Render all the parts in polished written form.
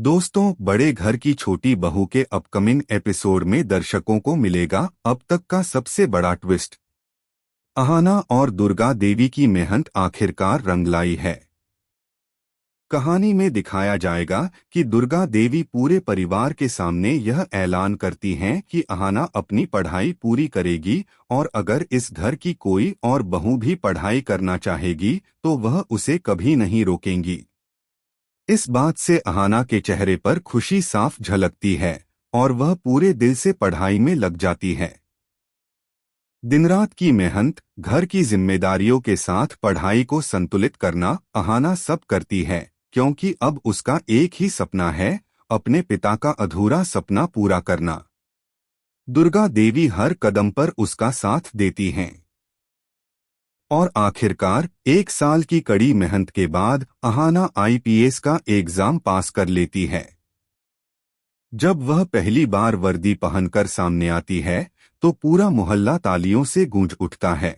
दोस्तों, बड़े घर की छोटी बहू के अपकमिंग एपिसोड में दर्शकों को मिलेगा अब तक का सबसे बड़ा ट्विस्ट। अहाना और दुर्गा देवी की मेहनत आखिरकार रंग लाई है। कहानी में दिखाया जाएगा कि दुर्गा देवी पूरे परिवार के सामने यह ऐलान करती हैं कि अहाना अपनी पढ़ाई पूरी करेगी और अगर इस घर की कोई और बहू भी पढ़ाई करना चाहेगी तो वह उसे कभी नहीं रोकेंगी। इस बात से अहाना के चेहरे पर खुशी साफ झलकती है और वह पूरे दिल से पढ़ाई में लग जाती है। दिन रात की मेहनत, घर की जिम्मेदारियों के साथ पढ़ाई को संतुलित करना अहाना सब करती है, क्योंकि अब उसका एक ही सपना है, अपने पिता का अधूरा सपना पूरा करना। दुर्गा देवी हर कदम पर उसका साथ देती हैं। और आखिरकार 1 साल की कड़ी मेहनत के बाद अहाना आईपीएस का एग्जाम पास कर लेती है। जब वह पहली बार वर्दी पहनकर सामने आती है तो पूरा मोहल्ला तालियों से गूंज उठता है।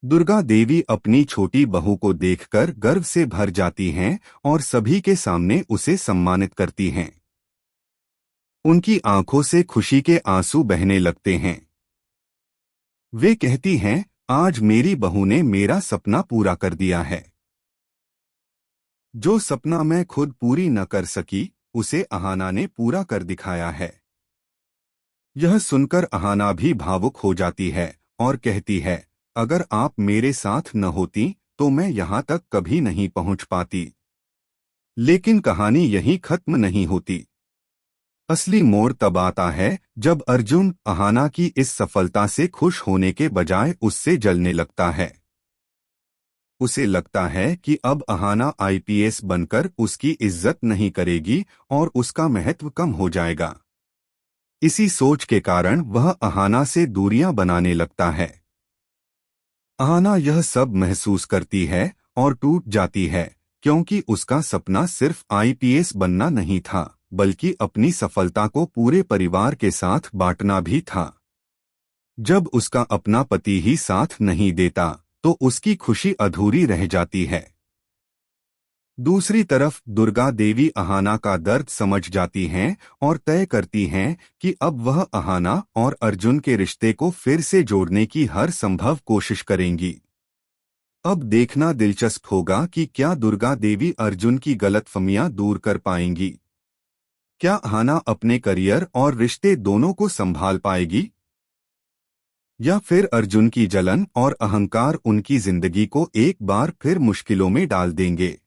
दुर्गा देवी अपनी छोटी बहू को देखकर गर्व से भर जाती हैं और सभी के सामने उसे सम्मानित करती हैं। उनकी आंखों से खुशी के आंसू बहने लगते हैं। वे कहती हैं, आज मेरी बहू ने मेरा सपना पूरा कर दिया है। जो सपना मैं खुद पूरी न कर सकी, उसे अहाना ने पूरा कर दिखाया है। यह सुनकर अहाना भी भावुक हो जाती है और कहती है, अगर आप मेरे साथ न होती तो मैं यहाँ तक कभी नहीं पहुँच पाती। लेकिन कहानी यहीं खत्म नहीं होती। असली मोड़ तब आता है जब अर्जुन अहाना की इस सफलता से खुश होने के बजाय उससे जलने लगता है। उसे लगता है कि अब अहाना आईपीएस बनकर उसकी इज्जत नहीं करेगी और उसका महत्व कम हो जाएगा। इसी सोच के कारण वह अहाना से दूरियां बनाने लगता है। अहाना यह सब महसूस करती है और टूट जाती है, क्योंकि उसका सपना सिर्फ आईपीएस बनना नहीं था, बल्कि अपनी सफलता को पूरे परिवार के साथ बांटना भी था। जब उसका अपना पति ही साथ नहीं देता तो उसकी खुशी अधूरी रह जाती है। दूसरी तरफ दुर्गा देवी अहाना का दर्द समझ जाती हैं और तय करती हैं कि अब वह अहाना और अर्जुन के रिश्ते को फिर से जोड़ने की हर संभव कोशिश करेंगी। अब देखना दिलचस्प होगा कि क्या दुर्गा देवी अर्जुन की गलतफहमियां दूर कर पाएंगी। क्या अहाना अपने करियर और रिश्ते दोनों को संभाल पाएगी, या फिर अर्जुन की जलन और अहंकार उनकी जिंदगी को एक बार फिर मुश्किलों में डाल देंगे।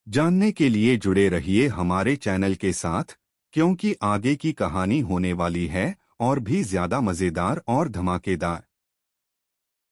जानने के लिए जुड़े रहिए हमारे चैनल के साथ, क्योंकि आगे की कहानी होने वाली है और भी ज्यादा मजेदार और धमाकेदार।